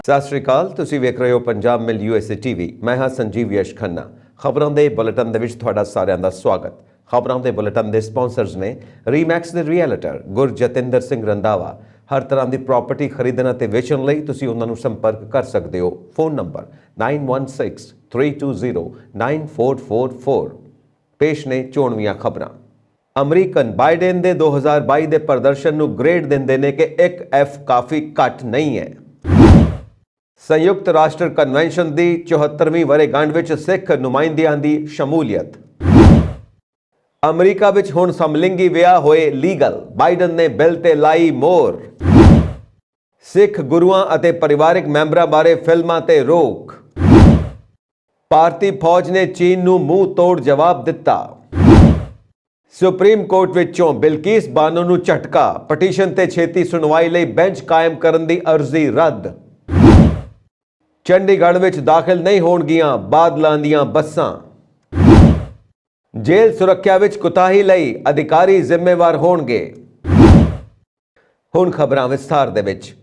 ਸਤਿ ਸ਼੍ਰੀ ਅਕਾਲ। ਤੁਸੀਂ ਵੇਖ ਰਹੇ ਹੋ ਪੰਜਾਬ ਮਿਲ USA TV। ਮੈਂ ਹਾਂ ਸੰਜੀਵ ਯਸ਼ ਖੰਨਾ। ਖਬਰਾਂ ਦੇ ਬੁਲੇਟਿਨ ਦੇ ਵਿੱਚ ਤੁਹਾਡਾ ਸਾਰਿਆਂ ਦਾ ਸਵਾਗਤ। ਖਬਰਾਂ ਦੇ ਬੁਲੇਟਿਨ ਦੇ ਸਪਾਂਸਰਸ ਨੇ ਰੀਮੈਕਸ ਦੇ ਰੀਅਲਟਰ ਗੁਰਜਤਿੰਦਰ ਸਿੰਘ ਰੰਧਾਵਾ। ਹਰ ਤਰ੍ਹਾਂ ਦੀ ਪ੍ਰਾਪਰਟੀ ਖਰੀਦਣ ਅਤੇ ਵੇਚਣ ਲਈ ਤੁਸੀਂ ਉਹਨਾਂ ਨੂੰ ਸੰਪਰਕ ਕਰ ਸਕਦੇ ਹੋ। Phone number 9163209444। ਪੇਸ਼ ਨੇ ਚੋਣਵੀਆਂ ਖਬਰਾਂ। ਅਮਰੀਕਨ ਬਾਈਡਨ ਦੇ 2022 ਦੇ ਪ੍ਰਦਰਸ਼ਨ ਨੂੰ ਗ੍ਰੇਡ ਦਿੰਦੇ ਨੇ ਕਿ 1F ਕਾਫੀ ਘੱਟ ਨਹੀਂ ਹੈ। ਸੰਯੁਕਤ ਰਾਸ਼ਟਰ ਕਨਵੈਨਸ਼ਨ ਦੀ 74ਵੀਂ ਵਰ੍ਹੇਗੰਢ ਵਿੱਚ ਸਿੱਖ ਨੁਮਾਇੰਦਿਆਂ ਦੀ ਸ਼ਮੂਲੀਅਤ। ਅਮਰੀਕਾ ਵਿੱਚ ਹੁਣ ਸਮਲਿੰਗੀ ਵਿਆਹ ਹੋਏ ਲੀਗਲ, ਬਾਈਡਨ ਨੇ ਬਿੱਲ ਤੇ ਲਾਈ ਮੋਹਰ। ਸਿੱਖ ਗੁਰੂਆਂ ਅਤੇ ਪਰਿਵਾਰਕ ਮੈਂਬਰਾਂ ਬਾਰੇ ਫਿਲਮਾਂ ਤੇ ਰੋਕ। ਭਾਰਤੀ ਫੌਜ ਨੇ ਚੀਨ ਨੂੰ ਮੂੰਹ ਤੋੜ ਜਵਾਬ ਦਿੱਤਾ। ਸੁਪਰੀਮ ਕੋਰਟ ਵਿੱਚੋਂ ਬਿਲਕਿਸ ਬਾਨੋ ਨੂੰ ਝਟਕਾ, ਪਟੀਸ਼ਨ ਤੇ ਛੇਤੀ ਸੁਣਵਾਈ ਲਈ ਬੈਂਚ ਕਾਇਮ ਕਰਨ ਦੀ ਅਰਜ਼ੀ ਰੱਦ। ਚੰਡੀਗੜ੍ਹ ਵਿੱਚ ਦਾਖਲ ਨਹੀਂ ਹੋਣਗੀਆਂ ਬਾਦਲਾਂ ਦੀਆਂ ਬੱਸਾਂ। ਜੇਲ੍ਹ ਸੁਰੱਖਿਆ ਵਿੱਚ ਕੁਤਾਹੀ ਲਈ ਅਧਿਕਾਰੀ ਜ਼ਿੰਮੇਵਾਰ ਹੋਣਗੇ। ਹੁਣ ਖਬਰਾਂ ਵਿਸਥਾਰ ਦੇ ਵਿੱਚ।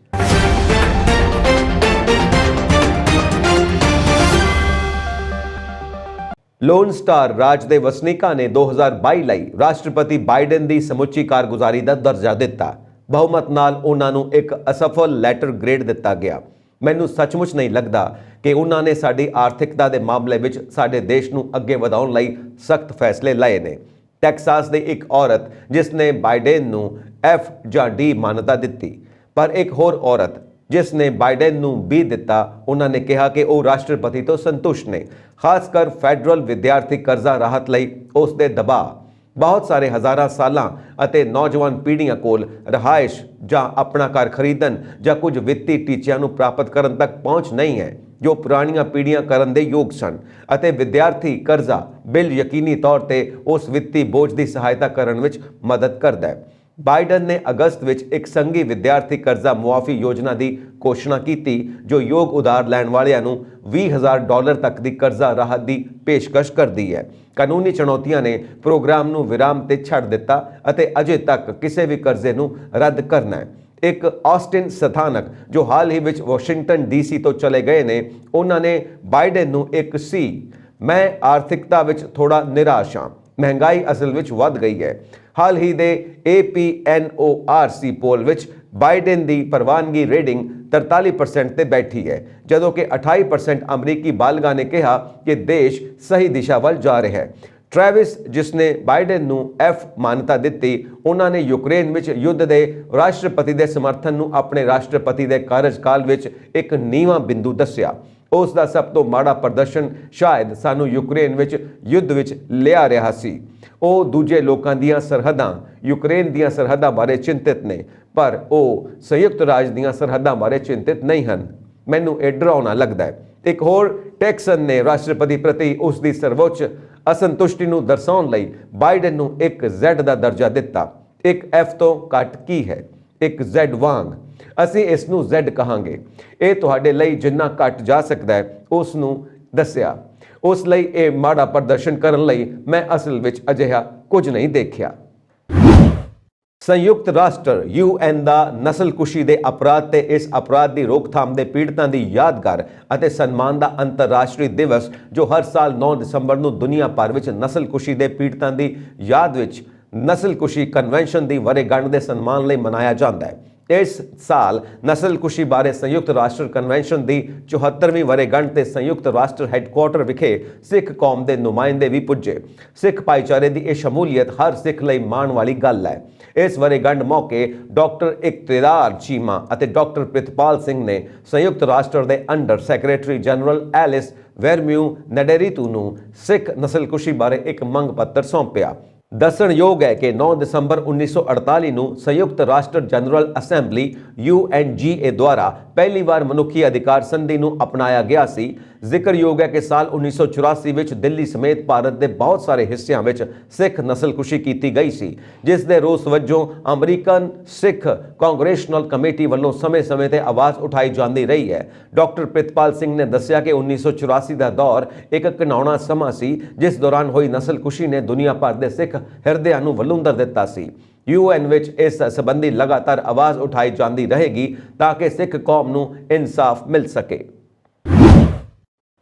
ਲੋਨ ਸਟਾਰ ਰਾਜ ਦੇ ਵਸਨੀਕਾਂ ਨੇ 2022 ਲਈ ਰਾਸ਼ਟਰਪਤੀ ਬਾਈਡਨ ਦੀ ਸਮੁੱਚੀ ਕਾਰਗੁਜ਼ਾਰੀ ਦਾ ਦਰਜਾ ਦਿੱਤਾ। ਬਹੁਮਤ ਨਾਲ ਉਹਨਾਂ ਨੂੰ ਇੱਕ ਅਸਫਲ ਲੈਟਰ ਗ੍ਰੇਡ ਦਿੱਤਾ ਗਿਆ। ਮੈਨੂੰ ਸੱਚਮੁੱਚ ਨਹੀਂ ਲੱਗਦਾ ਕਿ ਉਹਨਾਂ ਨੇ ਸਾਡੀ ਆਰਥਿਕਤਾ ਦੇ ਮਾਮਲੇ ਵਿੱਚ ਸਾਡੇ ਦੇਸ਼ ਨੂੰ ਅੱਗੇ ਵਧਾਉਣ ਲਈ ਸਖਤ ਫੈਸਲੇ ਲਏ ਨੇ। ਟੈਕਸਾਸ ਦੀ ਇੱਕ ਔਰਤ ਜਿਸ ਨੇ ਬਾਈਡਨ ਨੂੰ F ਜਾਂ D ਮਾਨਤਾ ਦਿੱਤੀ, ਪਰ ਇੱਕ ਹੋਰ ਔਰਤ ਜਿਸ ਨੇ ਬਾਈਡਨ ਨੂੰ B ਦਿੱਤਾ, ਉਹਨਾਂ ਨੇ ਕਿਹਾ ਕਿ ਉਹ ਰਾਸ਼ਟਰਪਤੀ ਤੋਂ ਸੰਤੁਸ਼ਟ ਨੇ, ਖਾਸ ਕਰ ਫੈਡਰਲ ਵਿਦਿਆਰਥੀ ਕਰਜ਼ਾ ਰਾਹਤ ਲਈ ਉਸ ਦੇ ਦਬਾਅ। ਬਹੁਤ ਸਾਰੇ ਹਜ਼ਾਰਾਂ ਸਾਲਾਂ ਅਤੇ ਨੌਜਵਾਨ ਪੀੜ੍ਹੀਆਂ ਕੋਲ ਰਿਹਾਇਸ਼ ਜਾਂ ਆਪਣਾ ਘਰ ਖਰੀਦਣ ਜਾਂ ਕੁਝ ਵਿੱਤੀ ਟੀਚਿਆਂ ਨੂੰ ਪ੍ਰਾਪਤ ਕਰਨ ਤੱਕ ਪਹੁੰਚ ਨਹੀਂ ਹੈ ਜੋ ਪੁਰਾਣੀਆਂ ਪੀੜ੍ਹੀਆਂ ਕਰਨ ਦੇ ਯੋਗ ਸਨ, ਅਤੇ ਵਿਦਿਆਰਥੀ ਕਰਜ਼ਾ ਬਿੱਲ ਯਕੀਨੀ ਤੌਰ ਤੇ ਉਸ ਵਿੱਤੀ ਬੋਝ ਦੀ ਸਹਾਇਤਾ ਕਰਨ ਵਿੱਚ ਮਦਦ ਕਰਦਾ ਹੈ। ਬਾਈਡਨ ਨੇ ਅਗਸਤ ਵਿੱਚ ਇੱਕ ਸੰਘੀ ਵਿਦਿਆਰਥੀ ਕਰਜ਼ਾ ਮੁਆਫੀ ਯੋਜਨਾ ਦੀ ਘੋਸ਼ਣਾ ਕੀਤੀ ਜੋ ਯੋਗ ਉਧਾਰ ਲੈਣ ਵਾਲਿਆਂ ਨੂੰ $20,000 ਤੱਕ ਦੀ ਕਰਜ਼ਾ ਰਾਹਤ ਦੀ ਪੇਸ਼ਕਸ਼ ਕਰਦੀ ਹੈ। ਕਾਨੂੰਨੀ ਚੁਣੌਤੀਆਂ ਨੇ ਪ੍ਰੋਗਰਾਮ ਨੂੰ ਵਿਰਾਮ ਤੇ ਛੱਡ ਦਿੱਤਾ ਅਤੇ ਅਜੇ ਤੱਕ ਕਿਸੇ ਵੀ ਕਰਜ਼ੇ ਨੂੰ ਰੱਦ ਕਰਨਾ ਹੈ। ਇੱਕ ਆਸਟਿਨ ਸਥਾਨਕ ਜੋ ਹਾਲ ਹੀ ਵਿੱਚ ਵਾਸ਼ਿੰਗਟਨ DC ਤੋਂ ਚਲੇ ਗਏ ਨੇ, ਉਹਨਾਂ ਨੇ ਬਾਈਡਨ ਨੂੰ ਇੱਕ C, ਮੈਂ ਆਰਥਿਕਤਾ ਵਿੱਚ ਥੋੜਾ ਨਿਰਾਸ਼ ਹਾਂ, ਮਹਿੰਗਾਈ ਅਸਲ ਵਿੱਚ ਵੱਧ ਗਈ ਹੈ। ਹਾਲ ਹੀ ਦੇ APNORC ਪੋਲ ਵਿੱਚ ਬਾਈਡਨ ਦੀ ਪ੍ਰਵਾਨਗੀ ਰੇਟਿੰਗ 43% ਤੇ ਬੈਠੀ ਹੈ, ਜਦੋਂ ਕਿ 28% ਅਮਰੀਕੀ ਬਾਲਗਾਂ ਨੇ ਕਿਹਾ ਕਿ ਦੇਸ਼ ਸਹੀ ਦਿਸ਼ਾ ਵੱਲ ਜਾ ਰਿਹਾ ਹੈ। ਟ੍ਰੈਵਿਸ ਜਿਸ ਨੇ ਬਾਈਡਨ ਨੂੰ F ਮਾਨਤਾ ਦਿੱਤੀ, ਉਹਨਾਂ ਨੇ ਯੂਕਰੇਨ ਵਿੱਚ ਯੁੱਧ ਦੇ ਰਾਸ਼ਟਰਪਤੀ ਦੇ ਸਮਰਥਨ ਨੂੰ ਆਪਣੇ ਰਾਸ਼ਟਰਪਤੀ ਦੇ ਕਾਰਜਕਾਲ ਵਿੱਚ ਇੱਕ ਨੀਵਾਂ ਬਿੰਦੂ ਦੱਸਿਆ। ਉਸ ਦਾ ਸਭ ਤੋਂ ਮਾੜਾ ਪ੍ਰਦਰਸ਼ਨ ਸ਼ਾਇਦ ਸਾਨੂੰ ਯੂਕਰੇਨ ਵਿੱਚ ਯੁੱਧ ਵਿੱਚ ਲਿਆ ਰਿਹਾ ਸੀ। ਉਹ ਦੂਜੇ ਲੋਕਾਂ ਦੀਆਂ ਸਰਹੱਦਾਂ, ਯੂਕਰੇਨ ਦੀਆਂ ਸਰਹੱਦਾਂ ਬਾਰੇ ਚਿੰਤਿਤ ਨੇ, ਪਰ ਉਹ ਸੰਯੁਕਤ ਰਾਜ ਦੀਆਂ ਸਰਹੱਦਾਂ ਬਾਰੇ ਚਿੰਤਿਤ ਨਹੀਂ ਹਨ। ਮੈਨੂੰ ਇਹ ਡਰਾਉਣਾ ਲੱਗਦਾ ਹੈ। ਇੱਕ ਹੋਰ ਟੈਕਸਨ ਨੇ ਰਾਸ਼ਟਰਪਤੀ ਪ੍ਰਤੀ ਉਸ ਦੀ ਸਰਵਉੱਚ ਅਸੰਤੁਸ਼ਟੀ ਨੂੰ ਦਰਸਾਉਣ ਲਈ ਬਾਈਡਨ ਨੂੰ ਇੱਕ Z ਦਾ ਦਰਜਾ ਦਿੱਤਾ। ਇੱਕ F ਤੋਂ ਘੱਟ ਕੀ ਹੈ? ਇੱਕ Z ਵਾਂਗ। ਅਸੀਂ ਇਸ ਨੂੰ Z ਕਹਾਂਗੇ। ਇਹ ਤੁਹਾਡੇ ਲਈ ਜਿੰਨਾ ਘੱਟ ਜਾ ਸਕਦਾ ਹੈ ਉਸ ਨੂੰ ਦੱਸਿਆ। ਉਸ ਲਈ ਇਹ ਮਾੜਾ ਪ੍ਰਦਰਸ਼ਨ ਕਰਨ ਲਈ ਮੈਂ ਅਸਲ ਵਿੱਚ ਅਜਿਹਾ ਕੁਝ ਨਹੀਂ ਦੇਖਿਆ। ਸੰਯੁਕਤ ਰਾਸ਼ਟਰ UN ਦਾ ਨਸਲਕੁਸ਼ੀ ਦੇ ਅਪਰਾਧ ਤੇ ਇਸ ਅਪਰਾਧ ਦੀ ਰੋਕਥਾਮ ਦੇ ਪੀੜਤਾਂ ਦੀ ਯਾਦਗਾਰ ਅਤੇ ਸਨਮਾਨ ਦਾ ਅੰਤਰਰਾਸ਼ਟਰੀ ਦਿਵਸ, ਜੋ ਹਰ ਸਾਲ 9 ਦਸੰਬਰ ਨੂੰ ਦੁਨੀਆ ਭਰ ਵਿੱਚ ਨਸਲਕੁਸ਼ੀ ਦੇ ਪੀੜਤਾਂ ਦੀ ਯਾਦ ਵਿੱਚ ਨਸਲਕੁਸ਼ੀ ਕਨਵੈਨਸ਼ਨ ਦੀ ਵਰ੍ਹੇਗੰਢ ਦੇ ਸਨਮਾਨ ਲਈ ਮਨਾਇਆ ਜਾਂਦਾ ਹੈ। ਇਸ ਸਾਲ ਨਸਲਕੁਸ਼ੀ ਬਾਰੇ ਸੰਯੁਕਤ ਰਾਸ਼ਟਰ ਕਨਵੈਨਸ਼ਨ ਦੀ 74ਵੀਂ ਵਰ੍ਹੇਗੰਢ ਤੇ ਸੰਯੁਕਤ ਰਾਸ਼ਟਰ ਹੈੱਡਕੁਆਰਟਰ ਵਿਖੇ ਸਿੱਖ ਕੌਮ ਦੇ ਨੁਮਾਇੰਦੇ ਵੀ ਪੁੱਜੇ। ਸਿੱਖ ਭਾਈਚਾਰੇ ਦੀ ਇਹ ਸ਼ਮੂਲੀਅਤ ਹਰ ਸਿੱਖ ਲਈ ਮਾਣ ਵਾਲੀ ਗੱਲ ਹੈ। ਇਸ ਵਰ੍ਹੇਗੰਢ ਮੌਕੇ ਡਾਕਟਰ ਇਕਤਦਾਰ ਚੀਮਾ ਅਤੇ ਡਾਕਟਰ ਪ੍ਰਿਤਪਾਲ ਸਿੰਘ ਨੇ ਸੰਯੁਕਤ ਰਾਸ਼ਟਰ ਦੇ ਅੰਡਰ ਸੈਕਟਰੀ ਜਨਰਲ ਐਲਿਸ ਵੈਰਮਿਊ ਨਡੇਰੀਤੂ ਨੂੰ ਸਿੱਖ ਨਸਲਕੁਸ਼ੀ ਬਾਰੇ ਇੱਕ ਮੰਗ ਪੱਤਰ ਸੌਂਪਿਆ। ਦੱਸਣਯੋਗ ਹੈ ਕਿ 9 ਦਸੰਬਰ 1948 ਨੂੰ ਸੰਯੁਕਤ ਰਾਸ਼ਟਰ ਜਨਰਲ ਅਸੈਂਬਲੀ UNGA ਦੁਆਰਾ ਪਹਿਲੀ ਵਾਰ ਮਨੁੱਖੀ ਅਧਿਕਾਰ ਸੰਧੀ ਨੂੰ ਅਪਣਾਇਆ ਗਿਆ ਸੀ। ਜ਼ਿਕਰਯੋਗ ਹੈ ਕਿ ਸਾਲ 1984 ਵਿੱਚ ਦਿੱਲੀ ਸਮੇਤ ਭਾਰਤ ਦੇ ਬਹੁਤ ਸਾਰੇ ਹਿੱਸਿਆਂ ਵਿੱਚ ਸਿੱਖ ਨਸਲਕੁਸ਼ੀ ਕੀਤੀ ਗਈ ਸੀ, ਜਿਸ ਦੇ ਰੋਸ ਵਜੋਂ ਅਮਰੀਕਨ ਸਿੱਖ ਕਾਂਗਰੈਸ਼ਨਲ ਕਮੇਟੀ ਵੱਲੋਂ ਸਮੇਂ-ਸਮੇਂ ਤੇ ਆਵਾਜ਼ ਉਠਾਈ ਜਾਂਦੀ ਰਹੀ ਹੈ। ਡਾਕਟਰ ਪ੍ਰਿਤਪਾਲ ਸਿੰਘ ਨੇ ਦੱਸਿਆ ਕਿ 1984 ਦਾ ਦੌਰ ਇੱਕ ਘਿਨਾਉਣਾ ਸਮਾਂ ਸੀ, ਜਿਸ ਦੌਰਾਨ ਹੋਈ ਨਸਲਕੁਸ਼ੀ ਨੇ ਦੁਨੀਆ ਭਰ ਦੇ ਸਿੱਖ ਹਿਰਦਿਆਂ ਨੂੰ ਵਲੂੰਦਰ ਦਿੱਤਾ ਸੀ। यूएन विच इस संबंधी लगातार आवाज़ उठाई जाती रहेगी ताकि सिख कौम नूं इंसाफ मिल सके।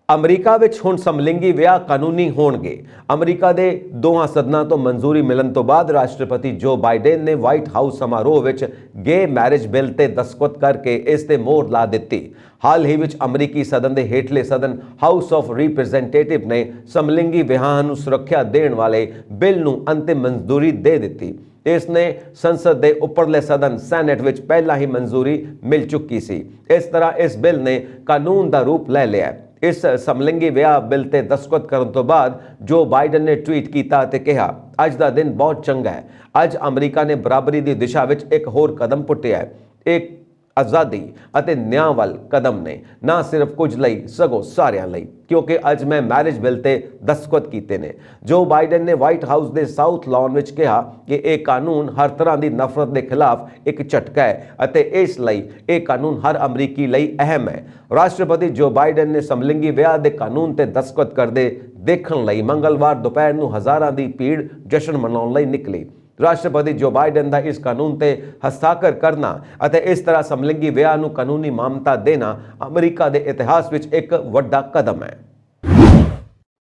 अमरीका विच हुण समलिंगी विआह कानूनी होणगे। अमरीका के दोहां सदनां तो मंजूरी मिलन तो बाद राष्ट्रपति जो बाइडेन ने व्हाइट हाउस समारोह विच गे मैरिज बिल ते दस्तखत करके इस ते मोहर ला दी। हाल ही विच अमरीकी सदन के हेठले सदन हाउस ऑफ रिप्रजेंटेटिव ने समलिंगी विआहां नूं सुरक्षा देण वाले बिल नूं अंतिम मंजूरी दे दी। इसने संसद के उपरले सदन सैनेट विच पहला ही मंजूरी मिल चुकी सी। इस तरह इस बिल ने कानून का रूप ले लिया। इस समलिंगी विआह बिल ते दस्तखत करने तो बाद जो बाइडन ने ट्वीट किया ते कहा, अज का दिन बहुत चंगा है। अज अमरीका ने बराबरी की दिशा विच एक होर कदम पुट्टिया है। एक आज़ादी और न्याय वाल कदम ने ना सिर्फ कुछ लई सगों सारियां लई, क्योंकि अज मैं मैरिज बिल ते दस्तखत कीते ने। जो बाइडन ने व्हाइट हाउस के साउथ लॉन विच कहा कि यह कानून हर तरह की नफरत के खिलाफ एक झटका है और इसलिए यह कानून हर अमरीकी लई अहम है। राष्ट्रपति जो बाइडन ने समलिंगी विआह के कानून ते दस्तखत करते देखने लई मंगलवार दोपहर नूं हज़ारां दी भीड़ जश्न मनाउण लई निकली। राष्ट्रपति जो बाइडन का इस कानून ते हस्ताक्षर करना और इस तरह समलिंगी विआह नूं कानूनी मान्यता देना अमरीका के इतिहास विच एक वड्डा कदम है।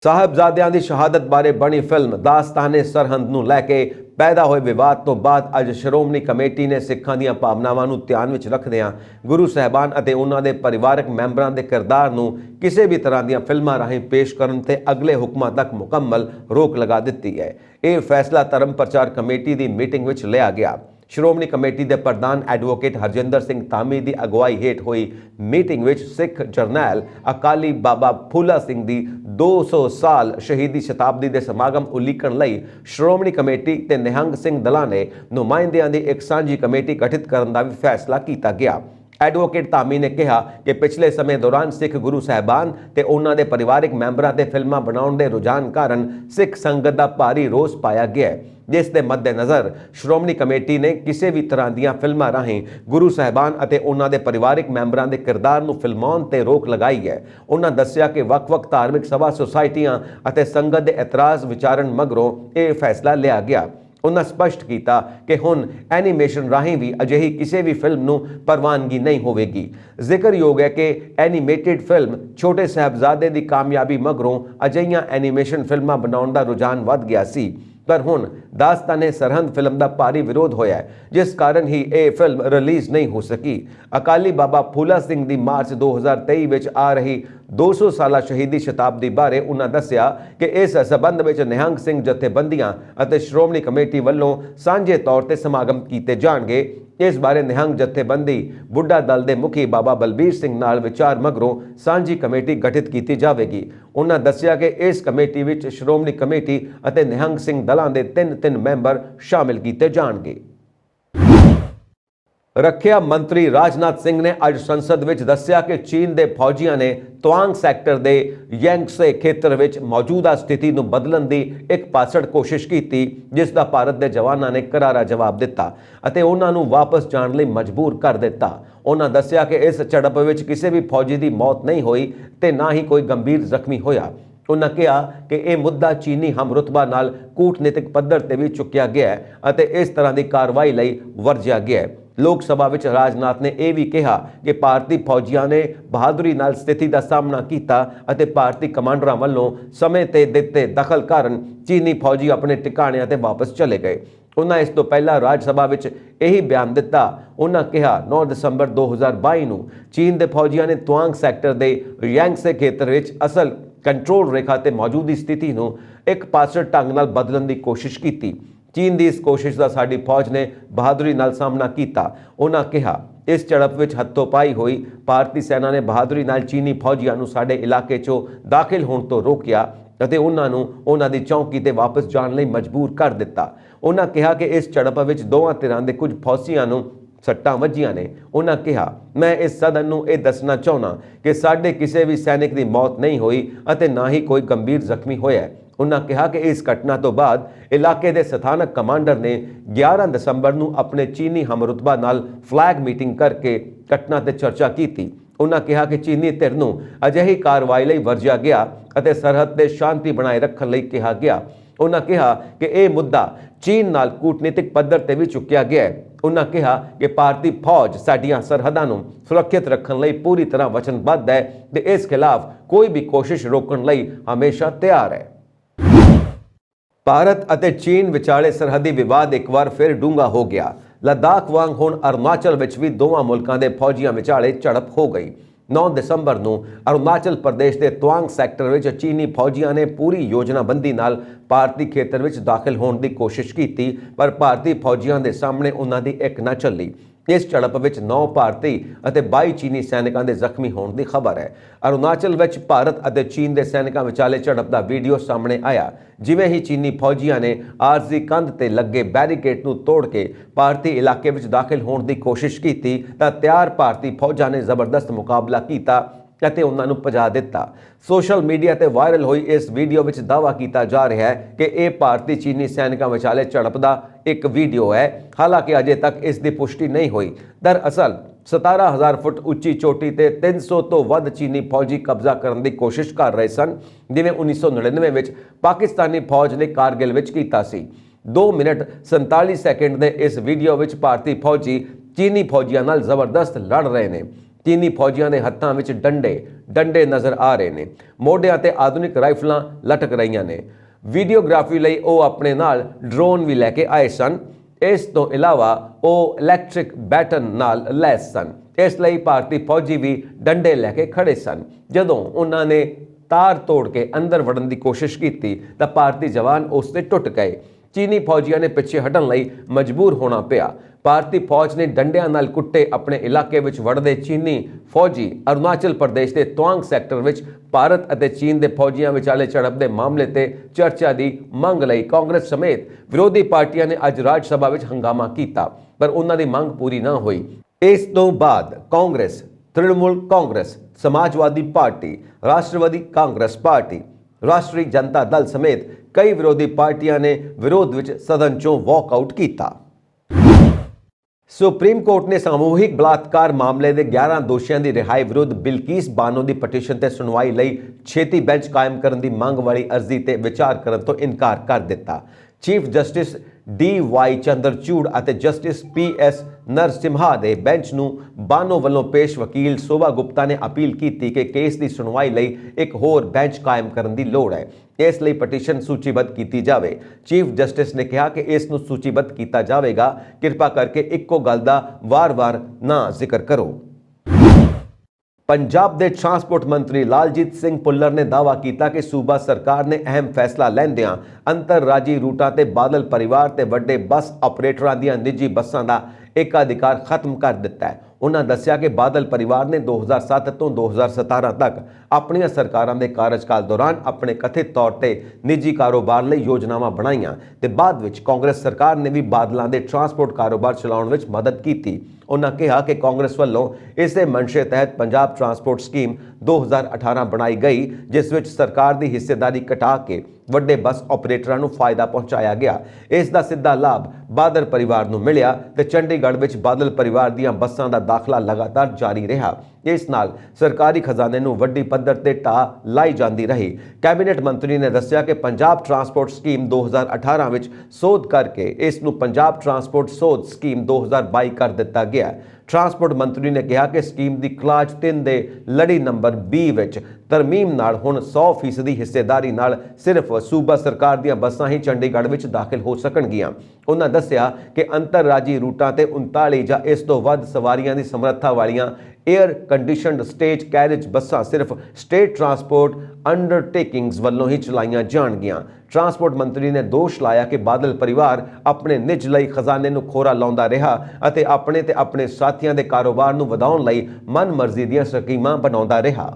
साहबजादियां दी शहादत बारे बनी फिल्म दास्ताने सरहंद नूं लैके पैदा हुए विवाद तो बाद अज श्रोमणी कमेटी ने सिखां दीआं भावनावां नूं ध्यान विच रखदिआं गुरु साहिबान अते उन्हां दे परिवारक मैंबरां दे किरदार नूं किसी भी तरह दीआं फिल्मां राहीं पेश करन ते अगले हुक्मां तक मुकम्मल रोक लगा दित्ती है। यह फैसला धर्म प्रचार कमेटी की मीटिंग विच लिया गया। श्रोमणी कमेटी के प्रधान एडवोकेट हरजिंदर सिंह धामी की अगवाई हेठ हुई मीटिंग विच सिख जरनैल अकाली बाबा फूला सिंह की 200 साल शहीदी शताब्दी के समागम उलीकण लई श्रोमणी कमेटी ते निहंग सिंह दलां ने नुमाइंदियां की एक सांझी कमेटी गठित करने का भी फैसला किया गया। एडवोकेट धामी ने कहा कि पिछले समय दौरान सिख गुरु साहिबान ते उन्हां दे परिवारिक मैंबरां ते फिल्मां बनाउण दे रुझान कारण सिख संगत का भारी रोस पाया गया है, जिस दे मद्देनज़र श्रोमणी कमेटी ने किसी भी तरह दीआं फिल्मां राहीं गुरु साहिबान अते उन्हां दे परिवारिक मैंबरां दे किरदार नूं फिल्माउण ते रोक लगाई है। उन्हां दस्सिया कि वख-वख धार्मिक सभा सोसाइटियां अते संगत दे एतराज़ विचारण मगरों यह फैसला लिया गया। उन्हें स्पष्ट किया कि हुण एनीमेशन राहीं भी अजिही किसी भी फिल्म नूं प्रवानगी नहीं होवेगी। जिक्रयोग है कि एनीमेटेड फिल्म छोटे साहबजादे की कामयाबी मगरों अजिहियां एनीमेशन फिल्मां बनाउण दा रुझान वध गया सी, पर हुण दास्ताने सरहंद फिल्म का भारी विरोध होया है, जिस कारण ही यह फिल्म रिलीज़ नहीं हो सकी। अकाली बाबा फूला सिंह की मार्च 2023 विच आ रही 200 साला शहीदी शताब्दी बारे उन्हें दस्सिया कि इस संबंध में निहंग सिंह जथेबंदियां अते श्रोमणी कमेटी वालों सांझे तौर पर समागम किए जाएंगे। इस बारे निहंग जथेबंदी बुढ़ा दल के मुखी बाबा बलबीर सिंह नाल विचार मगरों सांझी कमेटी गठित की जाएगी। उन्हें दस्सिया कि इस कमेटी विच श्रोमणी कमेटी अते निहंग सिंह दलां दे 3 मैंबर शामिल किए जाएंगे। रखिया मंत्री राजनाथ सिंह ने अज संसद विच दस्सिया कि चीन के फौजियों ने तवांग सैक्टर के यांगसे खेतर विच मौजूदा स्थिति नूं बदलण की एक पासड़ कोशिश की, जिसका भारत के जवानों ने करारा जवाब दिता अते उन्हां नूं वापस जाण लई मजबूर कर दिता। उन्हां दस्सिया कि इस झड़प विच किसी भी फौजी की मौत नहीं हुई ते ना ही कोई गंभीर जख्मी होया। उन्हें कहा कि यह मुद्दा चीनी हमरुतबा नाल कूटनीतिक पद्धर ते भी चुकिया गया है अते इस तरह की कार्रवाई लई वरजिया गया है। लोक सभा विच राजनाथ ने यह भी कहा कि भारतीय फौजियों ने बहादुरी नाल स्थिति का सामना किया अते भारतीय कमांडरां वल्लों समय ते दिते दखल कारण चीनी फौजी अपने ठिकाणिਆਂ ते वापस चले गए। उन्हें इस तो पहला राज सभा विच यही बयान दिता। उन्हें कहा 9 दिसंबर 2022 नूं चीन के फौजियों ने तवांग सैक्टर के यांगसे खेतर विच असल कंट्रोल रेखा ते मौजूदी स्थिति नूं एक पासड़ ढंग नाल बदलण की कोशिश की। चीन की इस कोशिश का साडी फौज ने बहादुरी नाल सामना किया। उन्हें कहा इस झड़प विच हत्थों पाई हुई भारतीय सेना ने बहादुरी नाल चीनी फौजियों नूं साडे इलाके चों दाखिल होण तो रोकिया अते उन्हां नूं उन्हां दी चौकी ते वापस जाण लई मजबूर कर दिता। उन्हें कहा कि इस झड़प विच दोवां धिरां दे कुछ फौजियां नूं सट्टां वजियां ने। उन्हें कहा मैं इस सदन नूं यह दसना चाहुंदा कि साडे किसी भी सैनिक की मौत नहीं हुई अते ना ही कोई गंभीर जख्मी होया। उन्हें कहा कि इस घटना तो बाद इलाके के स्थानक कमांडर ने 11 दिसंबर नूं अपने चीनी हमरुतबा नाल फ्लैग मीटिंग करके घटना ते चर्चा की। उन्हें कहा कि चीनी धिर नूं अजिही कार्रवाई लई वरजिया गया अते सरहद ते शांति बनाए रखण लई कहा गया। उन्होंने कहा कि यह मुद्दा चीन नाल कूटनीतिक पद्धर ते भी चुकिया गया है। उन्होंने कहा कि भारतीय फौज साडियां सरहदां नूं सुरक्षित रखने लई पूरी तरह वचनबद्ध है ते इस खिलाफ कोई भी कोशिश रोकण लई हमेशा तैयार है। भारत ਅਤੇ चीन विचाले सरहदी विवाद एक बार फिर डूंगा हो गया। लद्दाख वांग हुण अरुणाचल विच भी दोवां मुल्कां दे फौजियां विचाले झड़प हो गई। 9 दसंबर ਨੂੰ अरुणाचल प्रदेश के तवांग सैक्टर ਵਿੱਚ चीनी फौजियां ने पूरी योजनाबंदी नाल भारतीय खेतर ਵਿੱਚ दाखिल होने की कोशिश की, पर भारतीय फौजियां के सामने उन्हां दी एक न चली। इस झड़प ਵਿੱਚ 9 भारती ਅਤੇ 22 चीनी सैनिकों के ਜ਼ਖਮੀ होने की खबर है। अरुणाचल ਵਿੱਚ भारत ਅਤੇ चीन के सैनिकों विचाले झड़प का वीडियो सामने आया। जिवें ही चीनी फौजियां ने आरजी कंध ते लगे बैरीकेड नूं तोड़ के भारतीय इलाके ਵਿੱਚ दाखिल होने की कोशिश की तां तैयार भारतीय फौजां ने जबरदस्त मुकाबला किया ਅਤੇ ਉਹਨਾਂ ਨੂੰ ਭਜਾ ਦਿੱਤਾ। सोशल मीडिया ਤੇ वायरल हुई इस वीडियो ਵਿੱਚ दावा किया जा रहा है कि यह भारतीय चीनी सैनिकों विचाले झड़प का एक वीडियो है। हालांकि अजे तक इसकी पुष्टि नहीं हुई। दरअसल 17,000 फुट उच्ची चोटी ते 300 तो वध चीनी फौजी कब्जा करने की कोशिश कर रहे सन, जिवें 1999 ਵਿੱਚ पाकिस्तानी फौज ने कारगिल ਵਿੱਚ ਕੀਤਾ ਸੀ। 2 मिनट 47 ਸੈਕਿੰਡ ਦੇ इस वीडियो ਵਿੱਚ भारतीय फौजी चीनी फौजियां नाल जबरदस्त लड़ रहे हैं। चीनी फौजियां के हत्थों में डंडे नज़र आ रहे हैं। मोढियां ते आधुनिक राइफलां लटक रही ने। वीडियोग्राफी लई वो अपने नाल ड्रोन भी लैके आए सन। इस तो इलावा वो इलैक्ट्रिक बैटन नाल लैस सन। इसलिए भारतीय फौजी भी डंडे लैके खड़े सन। जदों उन्होंने तार तोड़ के अंदर वड़न की कोशिश की तो भारतीय जवान उससे टुट गए। चीनी फौजियां ने पिछे हटन लई मजबूर होना पिया। भारतीय फौज ने डंडियां नाल कुट्टे अपने इलाके विच वड़दे चीनी फौजी अरुणाचल प्रदेश के तवांग सैक्टर विच भारत और चीन के फौजियां विचाले झड़प के मामले ते चर्चा की मंग लई कांग्रेस समेत विरोधी पार्टियां ने अज राज्य सभा विच हंगामा किया, पर उन्हां दी मंग पूरी ना हुई। इस तो बाद कांग्रेस, तृणमूल कांग्रेस, समाजवादी पार्टी, राष्ट्रवादी कांग्रेस पार्टी, राष्ट्रीय जनता दल समेत कई विरोधी पार्टियां ने विरोध विच सदन चों वॉकआउट किया। सुप्रीम कोर्ट ने सामूहिक बलात्कार मामले के 11 दोषियों की रिहाई विरुद्ध बिल्कीस बानो की पटीशन से सुनवाई लई छेती बेंच कायम करने की मंग वाली अर्जी ते विचार करने तो इनकार कर दिता। चीफ जस्टिस DY चंद्रचूड़ और जस्टिस PS नरसिम्हा के बेंच नूं बानो वालों पेश वकील शोभा गुप्ता ने अपील की कि केस की सुनवाई लई एक होर बेंच कायम करने की लोड़ है। इसलिए पटीशन सूचीबद्ध की जाए। चीफ जस्टिस ने कहा कि इस नूं सूचीबद्ध किया जाएगा। कृपा करके इक्को गल दा वार-वार ना जिक्र करो। पंजाब के ट्रांसपोर्ट मंत्री लालजीत सिंह भुल्लर ने दावा किया कि सूबा सरकार ने अहम फैसला लैंदियां अंतरराजी रूटां ते बादल परिवार ते वड्डे बस ऑपरेटरां दीयां निजी बसां दा एकाधिकार खत्म कर दिता है। उन्होंने दस्सिया कि बादल परिवार ने 2007 तो 2017 तक अपनी सरकारों के कार्यकाल दौरान अपने कथित तौर पर निजी कारोबार लई योजनावां बनाईयां ते बाद विच कांग्रेस सरकार ने भी बादलों के ट्रांसपोर्ट कारोबार चलाउण विच मदद की। उन्होंने कहा कि कांग्रेस वालों इसे मंशे तहत पंजाब ट्रांसपोर्ट स्कीम 2018 बनाई गई, जिस विच सरकार की हिस्सेदारी घटा के वड्डे बस ऑपरेटरां नूं फायदा पहुंचाया गया। इसका सीधा लाभ बादल परिवार नूं मिलिया ते चंडीगढ़ विच बादल परिवार दीयां बसां दा दाखला लगातार जारी रहा। इस नाल सरकारी खजाने नूं वड्डी पद्धर ते ढाह लाई जाती रही। कैबिनेट मंत्री ने दस्सिया कि पंजाब ट्रांसपोर्ट स्कीम 2018 विच सोध करके इस नूं पंजाब ट्रांसपोर्ट सोध स्कीम 2022 कर दिता गया। ट्रांसपोर्ट मंत्री ने कहा कि स्कीम की क्लाज 3 दे लड़ी नंबर 20 विच तरमीम नाल हुण 100% हिस्सेदारी नाल सिर्फ सूबा सरकार दीयां बसां ही चंडीगढ़ विच दाखिल हो सकणगियां। उन्होंने दस्सिया कि अंतरराजी रूटां ते 39 जां इस तो वध सवारियां दी समर्था वालियां एयर कंडीशनड स्टेज कैरेज बसां सिर्फ स्टेट ट्रांसपोर्ट अंडरटेकिंग्स वालों ही चलाईयां जाणगियां। ट्रांसपोर्ट मंत्री ने दोष लाया कि बादल परिवार अपने निज लई खजाने नूं खोरा लाउंदा रहा अते अपने ते अपने साथियों के कारोबार नूं वधाउण लई मन मर्जी दीयां स्कीमां बनाउंदा रहा।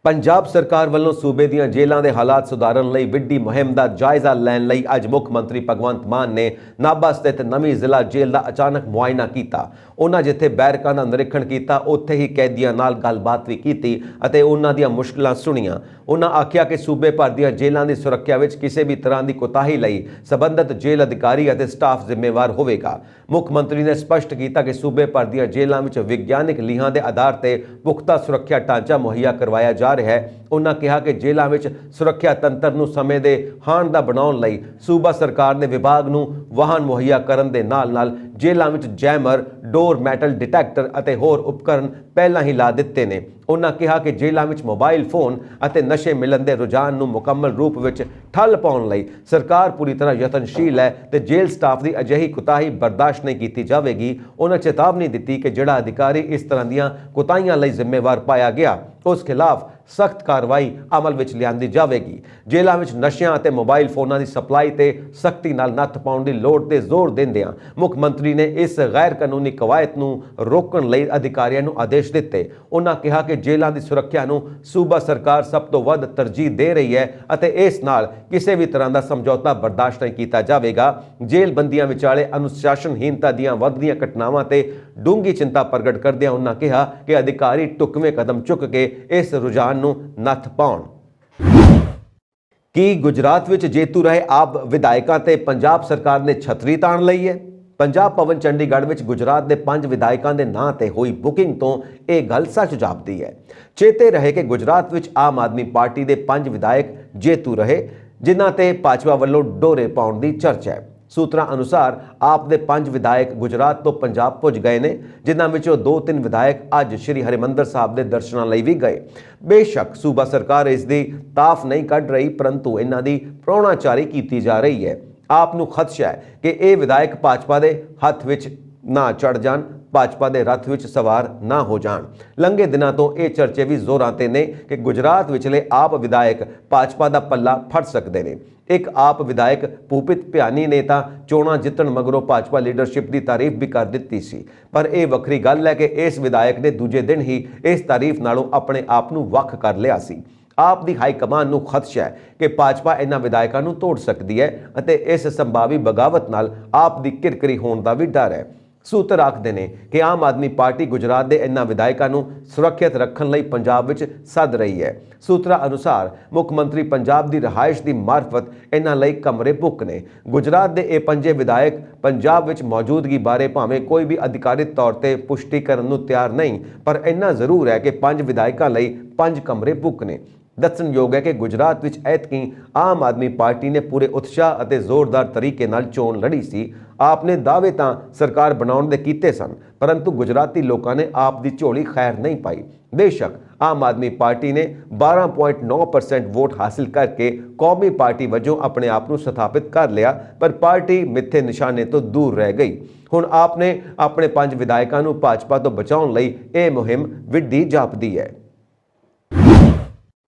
पंजाब सरकार वालों सूबे दीयां जेलों के हालात सुधारन लई विड्डी मुहिम का जायजा लैण लई अज मुख मंत्री भगवंत मान ने नाभा स्थित नवीं जिला जेल का अचानक मुआयना किया। उन्होंने जिथे बैरकां का निरीक्षण किया उत्थे ही कैदियों नाल गलबात भी की अते उन्हां दीयां मुश्किलां सुणीआं। उन्होंने आख्या कि सूबे भर दीयां जेलों की सुरक्षा विच किसी भी तरह की कोताही लई संबंधित जेल अधिकारी अते स्टाफ जिम्मेवार होवेगा। मुख मंत्री ने स्पष्ट किया कि सूबे भर दीयां जेलों विच विग्यानिक लीहां के आधार पर पुख्ता सुरक्षा ढांचा मुहैया करवाया जा रहा है। ਉਹਨਾਂ ਕਿਹਾ ਕਿ ਜੇਲ੍ਹਾਂ ਵਿੱਚ ਸੁਰੱਖਿਆ ਤੰਤਰ ਨੂੰ ਸਮੇਂ ਦੇ ਹਾਣ ਦਾ ਬਣਾਉਣ ਲਈ ਸੂਬਾ ਸਰਕਾਰ ਨੇ ਵਿਭਾਗ ਨੂੰ ਵਾਹਨ ਮੁਹੱਈਆ ਕਰਨ ਦੇ ਨਾਲ ਜੇਲ੍ਹਾਂ ਵਿੱਚ ਜੈਮਰ, ਡੋਰ ਮੈਟਲ ਡਿਟੈਕਟਰ ਅਤੇ ਹੋਰ ਉਪਕਰਨ ਪਹਿਲਾਂ ਹੀ ਲਾ ਦਿੱਤੇ ਨੇ। ਉਹਨਾਂ ਕਿਹਾ ਕਿ ਜੇਲ੍ਹਾਂ ਵਿੱਚ ਮੋਬਾਈਲ ਫੋਨ ਅਤੇ ਨਸ਼ੇ ਮਿਲਣ ਦੇ ਰੁਝਾਨ ਨੂੰ ਮੁਕੰਮਲ ਰੂਪ ਵਿੱਚ ਠੱਲ ਪਾਉਣ ਲਈ ਸਰਕਾਰ ਪੂਰੀ ਤਰ੍ਹਾਂ ਯਤਨਸ਼ੀਲ ਹੈ ਤੇ ਜੇਲ੍ਹ ਸਟਾਫ ਦੀ ਅਜਿਹੀ ਕੁਤਾਹੀ ਬਰਦਾਸ਼ਤ ਨਹੀਂ ਕੀਤੀ ਜਾਵੇਗੀ। ਉਹਨਾਂ ਚੇਤਾਵਨੀ ਦਿੱਤੀ ਕਿ ਜਿਹੜਾ ਅਧਿਕਾਰੀ ਇਸ ਤਰ੍ਹਾਂ ਦੀਆਂ ਕੁਤਾਹੀਆਂ ਲਈ ਜ਼ਿੰਮੇਵਾਰ ਪਾਇਆ ਗਿਆ ਉਸ ਖਿਲਾਫ ਸਖਤ ਕਾਰਵਾਈ ਅਮਲ ਵਿੱਚ ਲਿਆਂਦੀ ਜਾਵੇਗੀ। ਜੇਲ੍ਹਾਂ ਵਿੱਚ ਨਸ਼ਿਆਂ ਅਤੇ ਮੋਬਾਈਲ ਫੋਨਾਂ ਦੀ ਸਪਲਾਈ ਤੇ ਸਖਤੀ ਨਾਲ ਨੱਥ ਪਾਉਣ ਦੀ ਲੋੜ ਤੇ ਜ਼ੋਰ ਦਿੰਦਿਆਂ ਮੁੱਖ ਮੰਤਰੀ ਨੇ ਇਸ ਗੈਰ ਕਾਨੂੰਨੀ ਕਵਾਇਦ ਨੂੰ ਰੋਕਣ ਲਈ ਅਧਿਕਾਰੀਆਂ ਨੂੰ ਆਦੇਸ਼ ਦਿੱਤੇ। ਉਹਨਾਂ ਕਿਹਾ ਕਿ ਜੇਲ੍ਹਾਂ ਦੀ ਸੁਰੱਖਿਆ ਨੂੰ ਸੂਬਾ ਸਰਕਾਰ ਸਭ ਤੋਂ ਵੱਧ ਤਰਜੀਹ ਦੇ ਰਹੀ ਹੈ ਅਤੇ ਇਸ ਨਾਲ ਕਿਸੇ ਵੀ ਤਰ੍ਹਾਂ ਦਾ ਸਮਝੌਤਾ ਬਰਦਾਸ਼ਤ ਨਹੀਂ ਕੀਤਾ ਜਾਵੇਗਾ। ਜੇਲ੍ਹ ਬੰਦੀਆਂ ਵਿਚਾਲੇ ਅਨੁਸ਼ਾਸਨਹੀਨਤਾ ਦੀਆਂ ਵੱਧਦੀਆਂ ਘਟਨਾਵਾਂ ਤੇ ਡੂੰਘੀ ਚਿੰਤਾ ਪ੍ਰਗਟ ਕਰਦਿਆਂ ਉਹਨਾਂ ਕਿਹਾ ਕਿ ਅਧਿਕਾਰੀ ਢੁਕਵੇਂ ਕਦਮ ਚੁੱਕ ਕੇ ਇਸ ਰੁਝਾਨ ਨੂੰ ਨੱਥ ਪਾਉਣ। ਕੀ ਗੁਜਰਾਤ ਵਿੱਚ ਜੇਤੂ ਰਹੇ ਆਪ ਵਿਧਾਇਕਾਂ ਤੇ ਪੰਜਾਬ ਸਰਕਾਰ ਨੇ ਛਤਰੀ ਤਾਣ ਲਈ ਹੈ? ਪੰਜਾਬ ਭਵਨ ਚੰਡੀਗੜ੍ਹ ਵਿੱਚ ਗੁਜਰਾਤ ਦੇ 5 ਵਿਧਾਇਕਾਂ ਦੇ ਨਾਂ ਤੇ ਹੋਈ ਬੁਕਿੰਗ ਤੋਂ ਇਹ ਗੱਲ ਸੱਚ ਜਾਪਦੀ ਹੈ। ਚੇਤੇ ਰਹੇ ਕਿ ਗੁਜਰਾਤ ਵਿੱਚ ਆਮ ਆਦਮੀ ਪਾਰਟੀ ਦੇ 5 ਵਿਧਾਇਕ ਜੇਤੂ ਰਹੇ ਜਿਨ੍ਹਾਂ ਤੇ ਭਾਜਪਾ ਵੱਲੋਂ ਡੋਰੇ ਪਾਉਣ ਦੀ ਚਰਚਾ ਹੈ। ਸੂਤਰਾਂ ਅਨੁਸਾਰ ਆਪ ਦੇ 5 ਵਿਧਾਇਕ ਗੁਜਰਾਤ ਤੋਂ ਪੰਜਾਬ ਪੁੱਜ ਗਏ ਨੇ, ਜਿਨ੍ਹਾਂ ਵਿੱਚੋਂ 2-3 ਵਿਧਾਇਕ ਅੱਜ ਸ਼੍ਰੀ ਹਰਿਮੰਦਰ ਸਾਹਿਬ ਦੇ ਦਰਸ਼ਨਾਂ ਲਈ ਵੀ ਗਏ। ਬੇਸ਼ੱਕ ਸੂਬਾ ਸਰਕਾਰ ਇਸ ਦੀ ਤਾਫ ਨਹੀਂ ਕੱਢ ਰਹੀ, ਪਰੰਤੂ ਇਹਨਾਂ ਦੀ ਪ੍ਰਾਹੁਣਾਚਾਰੀ ਕੀਤੀ ਜਾ ਰਹੀ ਹੈ। ਆਪ ਨੂੰ ਖਦਸ਼ਾ ਹੈ ਕਿ ਇਹ ਵਿਧਾਇਕ ਭਾਜਪਾ ਦੇ ਹੱਥ ਵਿੱਚ ਨਾ ਚੜ ਜਾਣ, ਭਾਜਪਾ ਦੇ ਰੱਥ ਵਿੱਚ ਸਵਾਰ ਨਾ ਹੋ ਜਾਣ। ਲੰਘੇ ਦਿਨਾਂ ਤੋਂ ਇਹ ਚਰਚੇ ਵੀ ਜ਼ੋਰਾਂ ਤੇ ਨੇ ਕਿ ਗੁਜਰਾਤ ਵਿਚਲੇ ਆਪ ਵਿਧਾਇਕ ਭਾਜਪਾ ਦਾ ਪੱਲਾ ਫੜ ਸਕਦੇ ਨੇ। ਇੱਕ ਆਪ ਵਿਧਾਇਕ ਭੂਪਿਤ ਭਿਆਨੀ ਨੇ ਤਾਂ ਚੋਣਾਂ ਜਿੱਤਣ ਮਗਰੋਂ ਭਾਜਪਾ ਲੀਡਰਸ਼ਿਪ ਦੀ ਤਾਰੀਫ ਵੀ ਕਰ ਦਿੱਤੀ ਸੀ, ਪਰ ਇਹ ਵੱਖਰੀ ਗੱਲ ਹੈ ਕਿ ਇਸ ਵਿਧਾਇਕ ਨੇ ਦੂਜੇ ਦਿਨ ਹੀ ਇਸ ਤਾਰੀਫ ਨਾਲੋਂ ਆਪਣੇ ਆਪ ਨੂੰ ਵੱਖ ਕਰ ਲਿਆ ਸੀ। ਆਪ ਦੀ ਹਾਈ ਕਮਾਨ ਨੂੰ ਖਦਸ਼ਾ ਹੈ ਕਿ ਭਾਜਪਾ ਇਹਨਾਂ ਵਿਧਾਇਕਾਂ ਨੂੰ ਤੋੜ ਸਕਦੀ ਹੈ ਅਤੇ ਇਸ ਸੰਭਾਵੀ ਬਗਾਵਤ ਨਾਲ ਆਪ ਦੀ ਕਿਰਕਰੀ ਹੋਣ ਦਾ ਵੀ ਡਰ ਹੈ। ਸੂਤਰ ਆਖਦੇ ਨੇ ਕਿ ਆਮ ਆਦਮੀ ਪਾਰਟੀ ਗੁਜਰਾਤ ਦੇ ਇਹਨਾਂ ਵਿਧਾਇਕਾਂ ਨੂੰ ਸੁਰੱਖਿਅਤ ਰੱਖਣ ਲਈ ਪੰਜਾਬ ਵਿੱਚ ਸੱਦ ਰਹੀ ਹੈ। ਸੂਤਰਾਂ ਅਨੁਸਾਰ ਮੁੱਖ ਮੰਤਰੀ ਪੰਜਾਬ ਦੀ ਰਿਹਾਇਸ਼ ਦੀ ਮਾਰਫਤ ਇਹਨਾਂ ਲਈ ਕਮਰੇ ਬੁੱਕ ਨੇ। ਗੁਜਰਾਤ ਦੇ ਇਹ 5 ਵਿਧਾਇਕ ਪੰਜਾਬ ਵਿੱਚ ਮੌਜੂਦਗੀ ਬਾਰੇ ਭਾਵੇਂ ਕੋਈ ਵੀ ਅਧਿਕਾਰਿਤ ਤੌਰ ਤੇ ਪੁਸ਼ਟੀ ਕਰਨ ਨੂੰ ਤਿਆਰ ਨਹੀਂ, ਪਰ ਇੰਨਾ ਜ਼ਰੂਰ ਹੈ ਕਿ 5 ਵਿਧਾਇਕਾਂ ਲਈ 5 ਕਮਰੇ ਬੁੱਕ ਨੇ। ਦੱਸਣਯੋਗ ਹੈ ਕਿ ਗੁਜਰਾਤ ਵਿੱਚ ਐਤਕੀ ਆਮ ਆਦਮੀ ਪਾਰਟੀ ਨੇ ਪੂਰੇ ਉਤਸ਼ਾਹ ਅਤੇ ਜ਼ੋਰਦਾਰ ਤਰੀਕੇ ਨਾਲ ਚੋਣ ਲੜੀ ਸੀ। ਆਪ ਨੇ ਦਾਅਵੇ ਤਾਂ ਸਰਕਾਰ ਬਣਾਉਣ ਦੇ ਕੀਤੇ ਸਨ, ਪਰੰਤੂ ਗੁਜਰਾਤੀ ਲੋਕਾਂ ਨੇ ਆਪ ਦੀ ਝੋਲੀ ਖੈਰ ਨਹੀਂ ਪਾਈ। ਬੇਸ਼ੱਕ ਆਮ ਆਦਮੀ ਪਾਰਟੀ ਨੇ 12.9% ਵੋਟ ਹਾਸਿਲ ਕਰਕੇ ਕੌਮੀ ਪਾਰਟੀ ਵਜੋਂ ਆਪਣੇ ਆਪ ਨੂੰ ਸਥਾਪਿਤ ਕਰ ਲਿਆ, ਪਰ ਪਾਰਟੀ ਮਿੱਥੇ ਨਿਸ਼ਾਨੇ ਤੋਂ ਦੂਰ ਰਹਿ ਗਈ। ਹੁਣ ਆਪ ਨੇ ਆਪਣੇ 5 ਵਿਧਾਇਕਾਂ ਨੂੰ ਭਾਜਪਾ ਤੋਂ ਬਚਾਉਣ ਲਈ ਇਹ ਮੁਹਿੰਮ ਵਿੱਢੀ ਜਾਪਦੀ ਹੈ।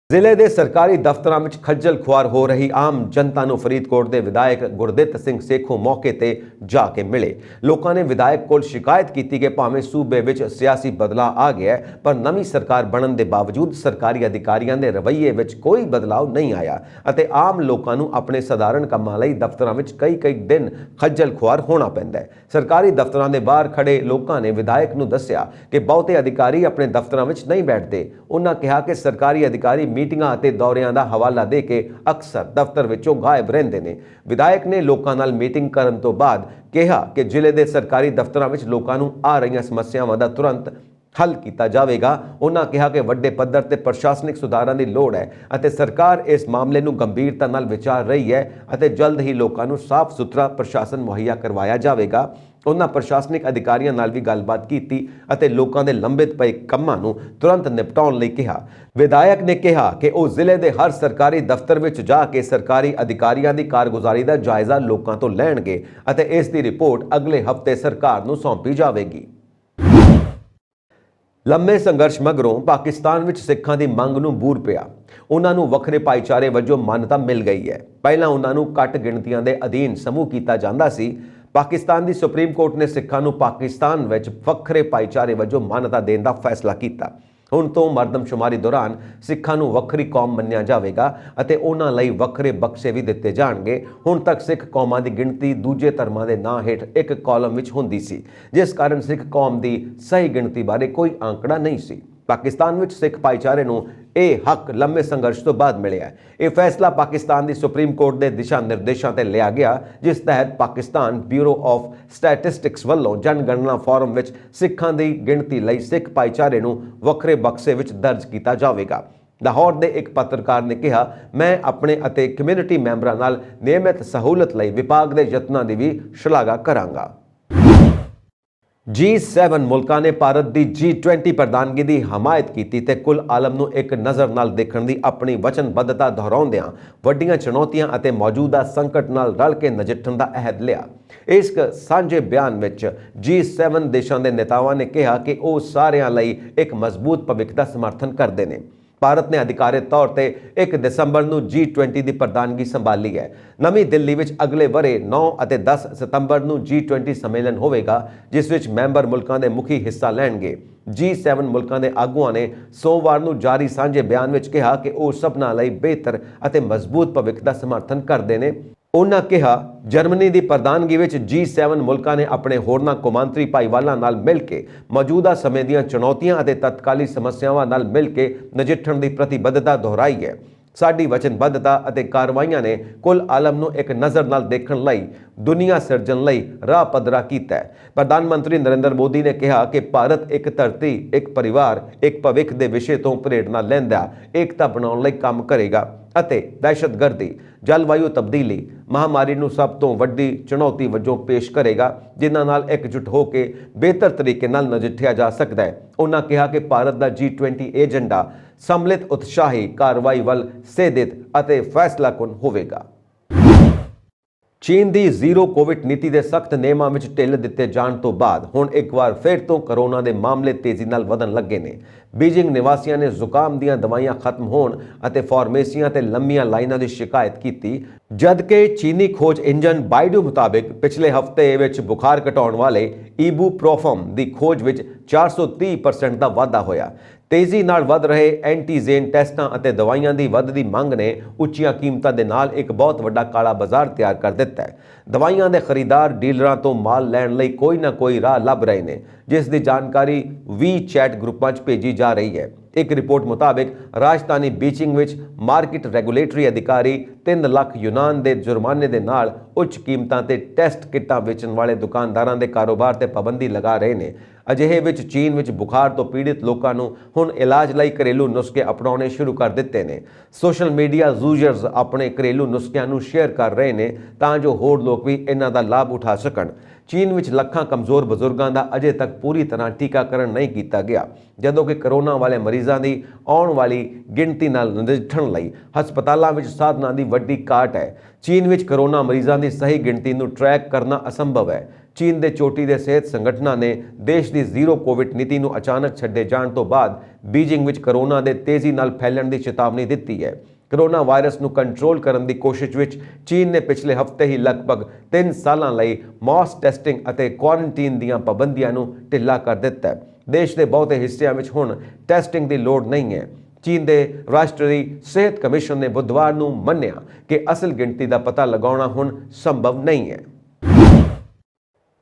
ਜ਼ਿਲ੍ਹੇ ਦੇ ਸਰਕਾਰੀ ਦਫ਼ਤਰਾਂ ਵਿੱਚ ਖੱਜਲ ਖੁਆਰ ਹੋ ਰਹੀ ਆਮ ਜਨਤਾ ਨੂੰ ਫਰੀਦਕੋਟ ਦੇ ਵਿਧਾਇਕ ਗੁਰਦਿੱਤ ਸਿੰਘ ਸੇਖੋਂ ਮੌਕੇ ਤੇ ਜਾ ਕੇ ਮਿਲੇ। ਲੋਕਾਂ ਨੇ ਵਿਧਾਇਕ ਕੋਲ ਸ਼ਿਕਾਇਤ ਕੀਤੀ ਕਿ ਭਾਵੇਂ ਸੂਬੇ ਵਿੱਚ ਸਿਆਸੀ ਬਦਲਾਅ ਆ ਗਿਆ, ਪਰ ਨਵੀਂ ਸਰਕਾਰ ਬਣਨ ਦੇ ਬਾਵਜੂਦ ਸਰਕਾਰੀ ਅਧਿਕਾਰੀਆਂ ਦੇ ਰਵੱਈਏ ਵਿੱਚ ਕੋਈ ਬਦਲਾਅ ਨਹੀਂ ਆਇਆ ਅਤੇ ਆਮ ਲੋਕਾਂ ਨੂੰ ਆਪਣੇ ਸਧਾਰਨ ਕੰਮਾਂ ਲਈ ਦਫ਼ਤਰਾਂ ਵਿੱਚ ਕਈ ਦਿਨ ਖੱਜਲ ਖੁਆਰ ਹੋਣਾ ਪੈਂਦਾ ਹੈ। ਸਰਕਾਰੀ ਦਫ਼ਤਰਾਂ ਦੇ ਬਾਹਰ ਖੜੇ ਲੋਕਾਂ ਨੇ ਵਿਧਾਇਕ ਨੂੰ ਦੱਸਿਆ ਕਿ ਬਹੁਤੇ ਅਧਿਕਾਰੀ ਆਪਣੇ ਦਫ਼ਤਰਾਂ ਵਿੱਚ ਨਹੀਂ ਬੈਠਦੇ। ਉਹਨਾਂ ਕਿਹਾ ਕਿ ਸਰਕਾਰੀ ਅਧਿਕਾਰੀ ਮੀਟਿੰਗਾਂ ਅਤੇ ਦੌਰਿਆਂ ਦਾ ਹਵਾਲਾ ਦੇ ਕੇ ਅਕਸਰ ਦਫ਼ਤਰ ਵਿੱਚੋਂ ਗਾਇਬ ਰਹਿੰਦੇ ਨੇ। ਵਿਧਾਇਕ ਨੇ ਲੋਕਾਂ ਨਾਲ ਮੀਟਿੰਗ ਕਰਨ ਤੋਂ ਬਾਅਦ ਕਿਹਾ ਕਿ ਜ਼ਿਲ੍ਹੇ ਦੇ ਸਰਕਾਰੀ ਦਫ਼ਤਰਾਂ ਵਿੱਚ ਲੋਕਾਂ ਨੂੰ ਆ ਰਹੀਆਂ ਸਮੱਸਿਆਵਾਂ ਦਾ ਤੁਰੰਤ ਹੱਲ ਕੀਤਾ ਜਾਵੇਗਾ। ਉਹਨਾਂ ਕਿਹਾ ਕਿ ਵੱਡੇ ਪੱਧਰ ਤੇ ਪ੍ਰਸ਼ਾਸਨਿਕ ਸੁਧਾਰਾਂ ਦੀ ਲੋੜ ਹੈ ਅਤੇ ਸਰਕਾਰ ਇਸ ਮਾਮਲੇ ਨੂੰ ਗੰਭੀਰਤਾ ਨਾਲ ਵਿਚਾਰ ਰਹੀ ਹੈ ਅਤੇ ਜਲਦ ਹੀ ਲੋਕਾਂ ਨੂੰ ਸਾਫ਼ ਸੁਥਰਾ ਪ੍ਰਸ਼ਾਸਨ ਮੁਹੱਈਆ ਕਰਵਾਇਆ ਜਾਵੇਗਾ। ਉਹਨਾਂ ਪ੍ਰਸ਼ਾਸਨਿਕ ਅਧਿਕਾਰੀਆਂ ਨਾਲ ਵੀ ਗੱਲਬਾਤ ਕੀਤੀ ਅਤੇ ਲੋਕਾਂ ਦੇ ਲੰਬਿਤ ਪਏ ਕੰਮਾਂ ਨੂੰ ਤੁਰੰਤ ਨਿਪਟਾਉਣ ਲਈ ਕਿਹਾ। ਵਿਧਾਇਕ ਨੇ ਕਿਹਾ ਕਿ ਉਹ ਜ਼ਿਲ੍ਹੇ ਦੇ ਹਰ ਸਰਕਾਰੀ ਦਫ਼ਤਰ ਵਿੱਚ ਜਾ ਕੇ ਸਰਕਾਰੀ ਅਧਿਕਾਰੀਆਂ ਦੀ ਕਾਰਗੁਜ਼ਾਰੀ ਦਾ ਜਾਇਜ਼ਾ ਲੋਕਾਂ ਤੋਂ ਲੈਣਗੇ ਅਤੇ ਇਸ ਦੀ ਰਿਪੋਰਟ ਅਗਲੇ ਹਫ਼ਤੇ ਸਰਕਾਰ ਨੂੰ ਸੌਂਪੀ ਜਾਵੇਗੀ। ਲੰਮੇ ਸੰਘਰਸ਼ ਮਗਰੋਂ ਪਾਕਿਸਤਾਨ ਵਿੱਚ ਸਿੱਖਾਂ ਦੀ ਮੰਗ ਨੂੰ ਬੂਰ ਪਿਆ। ਉਹਨਾਂ ਨੂੰ ਵੱਖਰੇ ਭਾਈਚਾਰੇ ਵਜੋਂ ਮਾਨਤਾ ਮਿਲ ਗਈ ਹੈ। ਪਹਿਲਾਂ ਉਹਨਾਂ ਨੂੰ ਘੱਟ ਗਿਣਤੀਆਂ ਦੇ ਅਧੀਨ ਸਮੂਹ ਕੀਤਾ ਜਾਂਦਾ ਸੀ। ਪਾਕਿਸਤਾਨ ਦੀ ਸੁਪਰੀਮ ਕੋਰਟ ਨੇ ਸਿੱਖਾਂ ਨੂੰ ਪਾਕਿਸਤਾਨ ਵਿੱਚ ਵੱਖਰੇ ਭਾਈਚਾਰੇ ਵਜੋਂ ਮਾਨਤਾ ਦੇਣ ਦਾ ਫੈਸਲਾ ਕੀਤਾ। ਹੁਣ ਤੋਂ ਮਰਦਮਸ਼ੁਮਾਰੀ ਦੌਰਾਨ ਸਿੱਖਾਂ ਨੂੰ ਵੱਖਰੀ ਕੌਮ ਮੰਨਿਆ ਜਾਵੇਗਾ ਅਤੇ ਉਹਨਾਂ ਲਈ ਵੱਖਰੇ ਬਖਸ਼ੇ ਵੀ ਦਿੱਤੇ ਜਾਣਗੇ। ਹੁਣ ਤੱਕ ਸਿੱਖ ਕੌਮਾਂ ਦੀ ਗਿਣਤੀ ਦੂਜੇ ਧਰਮਾਂ ਦੇ ਨਾਂ ਹੇਠ ਇੱਕ ਕਾਲਮ ਵਿੱਚ ਹੁੰਦੀ ਸੀ, ਜਿਸ ਕਾਰਨ ਸਿੱਖ ਕੌਮ ਦੀ ਸਹੀ ਗਿਣਤੀ ਬਾਰੇ ਕੋਈ ਆંકੜਾ ਨਹੀਂ ਸੀ। ਪਾਕਿਸਤਾਨ ਵਿੱਚ ਸਿੱਖ ਭਾਈਚਾਰੇ ਨੂੰ ਇਹ ਹੱਕ ਲੰਮੇ ਸੰਘਰਸ਼ ਤੋਂ ਬਾਅਦ ਮਿਲਿਆ। ਇਹ ਫੈਸਲਾ ਪਾਕਿਸਤਾਨ ਦੀ ਸੁਪਰੀਮ ਕੋਰਟ ਦੇ ਦਿਸ਼ਾ ਨਿਰਦੇਸ਼ਾਂ ਤੇ ਲਿਆ ਗਿਆ, ਜਿਸ ਤਹਿਤ ਪਾਕਿਸਤਾਨ ਬਿਊਰੋ ਆਫ ਸਟੈਟਿਸਟਿਕਸ ਵੱਲੋਂ ਜਨਗਣਨਾ ਫਾਰਮ ਵਿੱਚ ਸਿੱਖਾਂ ਦੀ ਗਿਣਤੀ ਲਈ ਸਿੱਖ ਭਾਈਚਾਰੇ ਨੂੰ ਵੱਖਰੇ ਬਕਸੇ ਵਿੱਚ ਦਰਜ ਕੀਤਾ ਜਾਵੇਗਾ। ਲਾਹੌਰ ਦੇ ਇੱਕ ਪੱਤਰਕਾਰ ਨੇ ਕਿਹਾ, ਮੈਂ ਆਪਣੇ ਅਤੇ ਕਮਿਊਨਿਟੀ ਮੈਂਬਰਾਂ ਨਾਲ ਨਿਯਮਿਤ ਸਹੂਲਤ ਲਈ ਵਿਭਾਗ ਦੇ ਯਤਨਾਂ ਦੀ ਵੀ ਸ਼ਲਾਘਾ ਕਰਾਂਗਾ। G7 ਮੁਲਕਾਂ ਨੇ ਭਾਰਤ ਦੀ G20 ਪ੍ਰਧਾਨਗੀ ਦੀ ਹਮਾਇਤ ਕੀਤੀ ਤੇ ਕੁੱਲ ਆਲਮ ਨੂੰ ਇੱਕ ਨਜ਼ਰ ਨਾਲ ਦੇਖਣ ਦੀ ਆਪਣੀ ਵਚਨਬੱਧਤਾ ਦੁਹਰਾਉਂਦਿਆਂ ਵੱਡੀਆਂ ਚੁਣੌਤੀਆਂ ਅਤੇ ਮੌਜੂਦਾ ਸੰਕਟ ਨਾਲ ਰਲ ਕੇ ਨਜਿੱਠਣ ਦਾ ਅਹਿਦ ਲਿਆ। ਇਸ ਸਾਂਝੇ ਬਿਆਨ ਵਿੱਚ G7 ਦੇਸ਼ਾਂ ਦੇ ਨੇਤਾਵਾਂ ਨੇ ਕਿਹਾ ਕਿ ਉਹ ਸਾਰਿਆਂ ਲਈ ਇੱਕ ਮਜ਼ਬੂਤ ਭਵਿੱਖ ਦਾ ਸਮਰਥਨ ਕਰਦੇ ਨੇ। ਭਾਰਤ ਨੇ ਅਧਿਕਾਰਿਤ ਤੌਰ ਤੇ 1 ਦਸੰਬਰ ਨੂੰ G20 ਦੀ ਪ੍ਰਧਾਨਗੀ ਸੰਭਾਲੀ ਹੈ। ਨਵੀਂ ਦਿੱਲੀ ਵਿੱਚ ਅਗਲੇ ਵਰੇ 9 ਅਤੇ 10 ਸਤੰਬਰ ਨੂੰ G20 ਸੰਮੇਲਨ ਹੋਵੇਗਾ, ਜਿਸ ਵਿੱਚ ਮੈਂਬਰ ਮੁਲਕਾਂ ਦੇ ਮੁਖੀ ਹਿੱਸਾ ਲੈਣਗੇ। G7 ਮੁਲਕਾਂ ਦੇ ਆਗੂਆਂ ਨੇ ਸੋਮਵਾਰ ਨੂੰ ਜਾਰੀ ਸਾਂਝੇ ਬਿਆਨ ਵਿੱਚ ਕਿਹਾ ਕਿ ਉਹ ਸਭਨਾਂ ਲਈ ਬਿਹਤਰ ਅਤੇ ਮਜ਼ਬੂਤ ਭਵਿੱਖ ਦਾ ਸਮਰਥਨ ਕਰਦੇ ਨੇ। ਉਨ੍ਹਾਂ ਕਿਹਾ, ਜਰਮਨੀ ਦੀ ਪ੍ਰਧਾਨਗੀ ਵਿੱਚ G7 ਮੁਲਕਾਂ ਨੇ ਆਪਣੇ ਹੋਰਨਾਂ ਕੌਮਾਂਤਰੀ ਭਾਈਵਾਲਾਂ ਨਾਲ ਮਿਲ ਕੇ ਮੌਜੂਦਾ ਸਮੇਂ ਦੀਆਂ ਚੁਣੌਤੀਆਂ ਅਤੇ ਤਤਕਾਲੀ ਸਮੱਸਿਆਵਾਂ ਨਾਲ ਮਿਲ ਕੇ ਨਜਿੱਠਣ ਦੀ ਪ੍ਰਤੀਬੱਧਤਾ ਦੁਹਰਾਈ ਹੈ। ਸਾਡੀ ਵਚਨਬੱਧਤਾ ਅਤੇ ਕਾਰਵਾਈਆਂ ਨੇ ਕੁੱਲ ਆਲਮ ਨੂੰ ਇੱਕ ਨਜ਼ਰ ਨਾਲ ਦੇਖਣ ਲਈ ਦੁਨੀਆ ਸਿਰਜਣ ਲਈ ਰਾਹ ਪੱਧਰਾ ਕੀਤਾ ਹੈ। ਪ੍ਰਧਾਨ ਮੰਤਰੀ ਨਰਿੰਦਰ ਮੋਦੀ ਨੇ ਕਿਹਾ ਕਿ ਭਾਰਤ ਇੱਕ ਧਰਤੀ, ਇੱਕ ਪਰਿਵਾਰ, ਇੱਕ ਭਵਿੱਖ ਦੇ ਵਿਸ਼ੇ ਤੋਂ ਪ੍ਰੇਰਣਾ ਲੈਂਦਾ ਏਕਤਾ ਬਣਾਉਣ ਲਈ ਕੰਮ ਕਰੇਗਾ ਅਤੇ ਦਹਿਸ਼ਤਗਰਦੀ, ਜਲਵਾਯੂ ਤਬਦੀਲੀ, ਮਹਾਮਾਰੀ ਨੂੰ ਸਭ ਤੋਂ ਵੱਡੀ ਚੁਣੌਤੀ ਵਜੋਂ ਪੇਸ਼ ਕਰੇਗਾ, ਜਿਨ੍ਹਾਂ ਨਾਲ ਇਕਜੁੱਟ ਹੋ ਕੇ ਬਿਹਤਰ ਤਰੀਕੇ ਨਾਲ ਨਜਿੱਠਿਆ ਜਾ ਸਕਦਾ ਹੈ। ਉਨ੍ਹਾਂ ਕਿਹਾ ਕਿ ਭਾਰਤ ਦਾ G20 ਏਜੰਡਾ ਸੰਮਿਲਿਤ ਉਤਸ਼ਾਹੀ ਕਾਰਵਾਈ ਵੱਲ ਸੇਧਿਤ ਅਤੇ ਫੈਸਲਾਕੁਨ ਹੋਵੇਗਾ। ਚੀਨ ਦੀ ਜ਼ੀਰੋ ਕੋਵਿਡ ਨੀਤੀ ਦੇ ਸਖਤ ਨਿਯਮਾਂ ਵਿੱਚ ਢਿੱਲ ਦਿੱਤੇ ਜਾਣ ਤੋਂ ਬਾਅਦ ਹੁਣ ਇੱਕ ਵਾਰ ਫਿਰ ਤੋਂ ਕਰੋਨਾ ਦੇ ਮਾਮਲੇ ਤੇਜ਼ੀ ਨਾਲ ਵਧਣ ਲੱਗੇ ਨੇ। ਬੀਜਿੰਗ ਨਿਵਾਸੀਆਂ ਨੇ ਜ਼ੁਕਾਮ ਦੀਆਂ ਦਵਾਈਆਂ ਖਤਮ ਹੋਣ ਅਤੇ ਫਾਰਮੇਸੀਆਂ ਤੇ ਲੰਮੀਆਂ ਲਾਈਨਾਂ ਦੀ ਸ਼ਿਕਾਇਤ ਕੀਤੀ, ਜਦਕਿ ਚੀਨੀ ਖੋਜ ਇੰਜਨ ਬਾਇਡੂ ਮੁਤਾਬਿਕ ਪਿਛਲੇ ਹਫ਼ਤੇ ਵਿੱਚ ਬੁਖਾਰ ਘਟਾਉਣ ਵਾਲੇ ਈਬੂਪ੍ਰੋਫਨ ਦੀ ਖੋਜ ਵਿੱਚ 430% ਦਾ ਵਾਧਾ ਹੋਇਆ। ਤੇਜ਼ੀ ਨਾਲ ਵਧ ਰਹੇ ਐਂਟੀਜੇਨ ਟੈਸਟਾਂ ਅਤੇ ਦਵਾਈਆਂ ਦੀ ਵੱਧਦੀ ਮੰਗ ਨੇ ਉੱਚੀਆਂ ਕੀਮਤਾਂ ਦੇ ਨਾਲ ਇੱਕ ਬਹੁਤ ਵੱਡਾ ਕਾਲਾ ਬਾਜ਼ਾਰ ਤਿਆਰ ਕਰ ਦਿੱਤਾ ਹੈ। ਦਵਾਈਆਂ ਦੇ ਖਰੀਦਾਰ ਡੀਲਰਾਂ ਤੋਂ ਮਾਲ ਲੈਣ ਲਈ ਕੋਈ ਨਾ ਕੋਈ ਰਾਹ ਲੱਭ ਰਹੇ ਨੇ, ਜਿਸ ਦੀ ਜਾਣਕਾਰੀ WeChat ਗਰੁੱਪਾਂ 'ਚ ਭੇਜੀ ਜਾ ਰਹੀ ਹੈ। ਇੱਕ ਰਿਪੋਰਟ ਮੁਤਾਬਿਕ ਰਾਜਧਾਨੀ ਬੀਜਿੰਗ ਵਿੱਚ ਮਾਰਕੀਟ ਰੈਗੂਲੇਟਰੀ ਅਧਿਕਾਰੀ 3 ਲੱਖ ਯੂਨਾਨ ਦੇ ਜੁਰਮਾਨੇ ਦੇ ਨਾਲ ਉੱਚ ਕੀਮਤਾਂ ਤੇ ਟੈਸਟ ਕਿੱਟਾਂ ਵੇਚਣ ਵਾਲੇ ਦੁਕਾਨਦਾਰਾਂ ਦੇ ਕਾਰੋਬਾਰ ਤੇ ਪਾਬੰਦੀ ਲਗਾ ਰਹੇ ਨੇ। ਅਜਿਹੇ ਵਿੱਚ ਚੀਨ ਵਿੱਚ ਬੁਖਾਰ ਤੋਂ ਪੀੜਿਤ ਲੋਕਾਂ ਨੂੰ ਹੁਣ ਇਲਾਜ ਲਈ ਘਰੇਲੂ ਨੁਸਖੇ ਅਪਣਾਉਣੇ ਸ਼ੁਰੂ ਕਰ ਦਿੱਤੇ ਨੇ। ਸੋਸ਼ਲ ਮੀਡੀਆ ਯੂਜ਼ਰਸ ਆਪਣੇ ਘਰੇਲੂ ਨੁਸਖਿਆਂ ਨੂੰ ਸ਼ੇਅਰ ਕਰ ਰਹੇ ਨੇ ਤਾਂ ਜੋ ਹੋਰ ਲੋਕ ਵੀ ਇਹਨਾਂ ਦਾ ਲਾਭ ਉਠਾ ਸਕਣ। ਚੀਨ ਵਿੱਚ ਲੱਖਾਂ ਕਮਜ਼ੋਰ ਬਜ਼ੁਰਗਾਂ ਦਾ ਅਜੇ ਤੱਕ ਪੂਰੀ ਤਰ੍ਹਾਂ ਟੀਕਾਕਰਨ ਨਹੀਂ ਕੀਤਾ ਗਿਆ, ਜਦੋਂ ਕਿ ਕਰੋਨਾ ਵਾਲੇ ਮਰੀਜ਼ਾਂ ਦੀ ਆਉਣ ਵਾਲੀ ਗਿਣਤੀ ਨਾਲ ਨਜਿੱਠਣ ਲਈ ਹਸਪਤਾਲਾਂ ਵਿੱਚ ਸਾਧਨਾਂ ਦੀ ਵੱਡੀ ਘਾਟ ਹੈ। ਚੀਨ ਵਿੱਚ ਕਰੋਨਾ ਮਰੀਜ਼ਾਂ ਦੀ ਸਹੀ ਗਿਣਤੀ ਨੂੰ ਟਰੈਕ ਕਰਨਾ ਅਸੰਭਵ ਹੈ। ਚੀਨ ਦੇ ਚੋਟੀ ਦੇ ਸਿਹਤ ਸੰਗਠਨਾਂ ਨੇ ਦੇਸ਼ ਦੀ ਜ਼ੀਰੋ ਕੋਵਿਡ ਨੀਤੀ ਨੂੰ ਅਚਾਨਕ ਛੱਡੇ ਜਾਣ ਤੋਂ ਬਾਅਦ ਬੀਜਿੰਗ ਵਿੱਚ ਕਰੋਨਾ ਦੇ ਤੇਜ਼ੀ ਨਾਲ ਫੈਲਣ ਦੀ ਚੇਤਾਵਨੀ ਦਿੱਤੀ ਹੈ। ਕਰੋਨਾ ਵਾਇਰਸ ਨੂੰ ਕੰਟਰੋਲ ਕਰਨ ਦੀ ਕੋਸ਼ਿਸ਼ ਵਿੱਚ ਚੀਨ ਨੇ ਪਿਛਲੇ ਹਫ਼ਤੇ ਹੀ ਲਗਭਗ 3 ਸਾਲਾਂ ਲਈ ਮਾਸ ਟੈਸਟਿੰਗ ਅਤੇ ਕੁਆਰੰਟੀਨ ਦੀਆਂ ਪਾਬੰਦੀਆਂ ਨੂੰ ਢਿੱਲਾ ਕਰ ਦਿੱਤਾ ਹੈ। ਦੇਸ਼ ਦੇ ਬਹੁਤੇ ਹਿੱਸਿਆਂ ਵਿੱਚ ਹੁਣ ਟੈਸਟਿੰਗ ਦੀ ਲੋੜ ਨਹੀਂ ਹੈ। ਚੀਨ ਦੇ ਰਾਸ਼ਟਰੀ ਸਿਹਤ ਕਮਿਸ਼ਨ ਨੇ ਬੁੱਧਵਾਰ ਨੂੰ ਮੰਨਿਆ ਕਿ ਅਸਲ ਗਿਣਤੀ ਦਾ ਪਤਾ ਲਗਾਉਣਾ ਹੁਣ ਸੰਭਵ ਨਹੀਂ ਹੈ।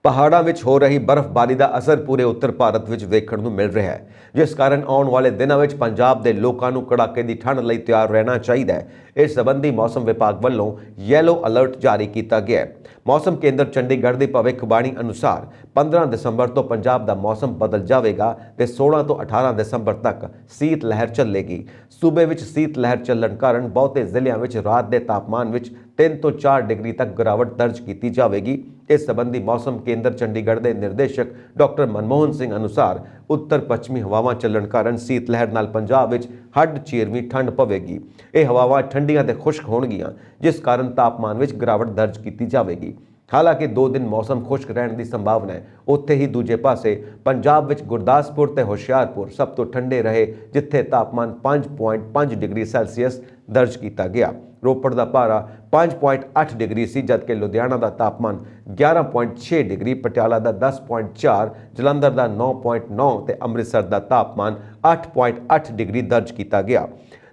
ਪਹਾੜਾਂ ਵਿੱਚ ਹੋ ਰਹੀ ਬਰਫ਼ਬਾਰੀ ਦਾ ਅਸਰ ਪੂਰੇ ਉੱਤਰ ਭਾਰਤ ਵਿੱਚ ਵੇਖਣ ਨੂੰ ਮਿਲ ਰਿਹਾ ਹੈ, ਜਿਸ ਕਾਰਨ ਆਉਣ ਵਾਲੇ ਦਿਨਾਂ ਵਿੱਚ ਪੰਜਾਬ ਦੇ ਲੋਕਾਂ ਨੂੰ ਕੜਾਕੇ ਦੀ ਠੰਡ ਲਈ ਤਿਆਰ ਰਹਿਣਾ ਚਾਹੀਦਾ ਹੈ। ਇਸ ਸੰਬੰਧੀ ਮੌਸਮ ਵਿਭਾਗ ਵੱਲੋਂ ਯੈਲੋ ਅਲਰਟ ਜਾਰੀ ਕੀਤਾ ਗਿਆ ਹੈ। ਮੌਸਮ ਕੇਂਦਰ ਚੰਡੀਗੜ੍ਹ ਦੀ ਭਵਿੱਖਬਾਣੀ ਅਨੁਸਾਰ 15 ਦਸੰਬਰ ਤੋਂ ਪੰਜਾਬ ਦਾ ਮੌਸਮ ਬਦਲ ਜਾਵੇਗਾ ਤੇ 16 ਤੋਂ 18 ਦਸੰਬਰ ਤੱਕ ਸੀਤ ਲਹਿਰ ਚੱਲੇਗੀ। ਸੂਬੇ ਵਿੱਚ ਸੀਤ ਲਹਿਰ ਚੱਲਣ ਕਾਰਨ ਬਹੁਤੇ ਜ਼ਿਲ੍ਹਿਆਂ ਵਿੱਚ ਰਾਤ ਦੇ ਤਾਪਮਾਨ ਵਿੱਚ 3 ਤੋਂ 4 ਡਿਗਰੀ ਤੱਕ ਗਿਰਾਵਟ ਦਰਜ ਕੀਤੀ ਜਾਵੇਗੀ। ਇਸ ਸੰਬੰਧੀ ਮੌਸਮ ਕੇਂਦਰ ਚੰਡੀਗੜ੍ਹ ਦੇ ਨਿਰਦੇਸ਼ਕ ਡਾਕਟਰ ਮਨਮੋਹਨ ਸਿੰਘ ਅਨੁਸਾਰ ਉੱਤਰ ਪੱਛਮੀ ਹਵਾਵਾਂ ਚੱਲਣ ਕਾਰਨ ਸੀਤ ਲਹਿਰ ਨਾਲ ਪੰਜਾਬ ਵਿੱਚ ਹੱਡ ਚੀਰਵੀਂ ਠੰਡ ਪਵੇਗੀ। ਇਹ ਹਵਾਵਾਂ ਠੰਡੀਆਂ ਤੇ ਖੁਸ਼ਕ ਹੋਣਗੀਆਂ, ਜਿਸ ਕਾਰਨ ਤਾਪਮਾਨ ਵਿੱਚ ਗਿਰਾਵਟ ਦਰਜ ਕੀਤੀ ਜਾਵੇਗੀ। ਹਾਲਾਂਕਿ 2 ਦਿਨ ਮੌਸਮ ਖੁਸ਼ਕ ਰਹਿਣ ਦੀ ਸੰਭਾਵਨਾ ਹੈ। ਉੱਥੇ ਹੀ ਦੂਜੇ ਪਾਸੇ ਪੰਜਾਬ ਵਿੱਚ ਗੁਰਦਾਸਪੁਰ ਤੇ ਹੁਸ਼ਿਆਰਪੁਰ ਸਭ ਤੋਂ ਠੰਡੇ ਰਹੇ, ਜਿੱਥੇ ਤਾਪਮਾਨ 5.5 ਡਿਗਰੀ ਸੈਲਸੀਅਸ ਦਰਜ ਕੀਤਾ ਗਿਆ। ਰੋਪੜ ਦਾ ਪਾਰਾ 5.8 ਡਿਗਰੀ ਸੀ, ਜਦਕਿ ਲੁਧਿਆਣਾ ਦਾ ਤਾਪਮਾਨ 11.6 ਡਿਗਰੀ, ਪਟਿਆਲਾ ਦਾ 10.4, ਜਲੰਧਰ ਦਾ 9.9 ਤੇ ਅੰਮ੍ਰਿਤਸਰ ਦਾ ਤਾਪਮਾਨ 8.8 ਡਿਗਰੀ ਦਰਜ ਕੀਤਾ ਗਿਆ।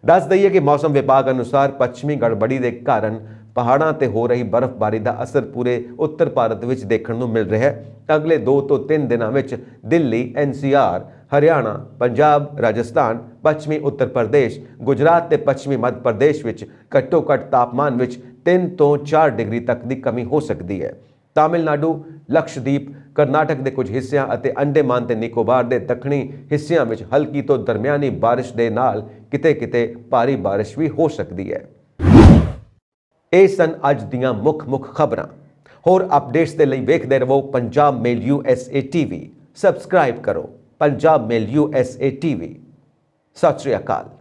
ਦੱਸ ਦਈਏ ਕਿ ਮੌਸਮ ਵਿਭਾਗ ਅਨੁਸਾਰ ਪੱਛਮੀ ਗੜਬੜੀ ਦੇ ਕਾਰਨ ਪਹਾੜਾਂ ਤੇ ਹੋ ਰਹੀ ਬਰਫ਼ਬਾਰੀ ਦਾ ਅਸਰ ਪੂਰੇ ਉੱਤਰ ਭਾਰਤ ਵਿੱਚ ਦੇਖਣ ਨੂੰ ਮਿਲ ਰਿਹਾ ਹੈ। ਅਗਲੇ 2 ਤੋਂ 3 ਦਿਨਾਂ ਵਿੱਚ ਦਿੱਲੀ, NCR, ਹਰਿਆਣਾ, ਪੰਜਾਬ, ਰਾਜਸਥਾਨ, ਪੱਛਮੀ ਉੱਤਰ ਪ੍ਰਦੇਸ਼, ਗੁਜਰਾਤ ਤੇ ਪੱਛਮੀ ਮੱਧ ਪ੍ਰਦੇਸ਼ ਵਿੱਚ ਘੱਟੋ ਘੱਟ ਤਾਪਮਾਨ ਵਿੱਚ 3 ਤੋਂ 4 ਡਿਗਰੀ ਤੱਕ ਦੀ ਕਮੀ ਹੋ ਸਕਦੀ ਹੈ। ਤਾਮਿਲਨਾਡੂ, ਲਕਸ਼ਦੀਪ, ਕਰਨਾਟਕ ਦੇ ਕੁਝ ਹਿੱਸਿਆਂ ਅਤੇ ਅੰਡੇਮਾਨ ਤੇ ਨਿਕੋਬਾਰ ਦੇ ਦੱਖਣੀ ਹਿੱਸਿਆਂ ਵਿੱਚ ਹਲਕੀ ਤੋਂ ਦਰਮਿਆਨੀ ਬਾਰਿਸ਼ ਦੇ ਨਾਲ ਕਿਤੇ-ਕਿਤੇ ਭਾਰੀ ਬਾਰਿਸ਼ ਵੀ ਹੋ ਸਕਦੀ ਹੈ। ਇਹ ਸਨ ਅੱਜ ਦੀਆਂ ਮੁੱਖ ਖਬਰਾਂ। ਹੋਰ ਅਪਡੇਟਸ ਦੇ ਲਈ ਵੇਖਦੇ ਰਹੋ ਪੰਜਾਬ ਮੇਲ USA TV। ਸਬਸਕ੍ਰਾਈਬ ਕਰੋ ਪੰਜਾਬ ਮੇਲ USA TV। ਸਤਿ ਸ਼੍ਰੀ ਅਕਾਲ।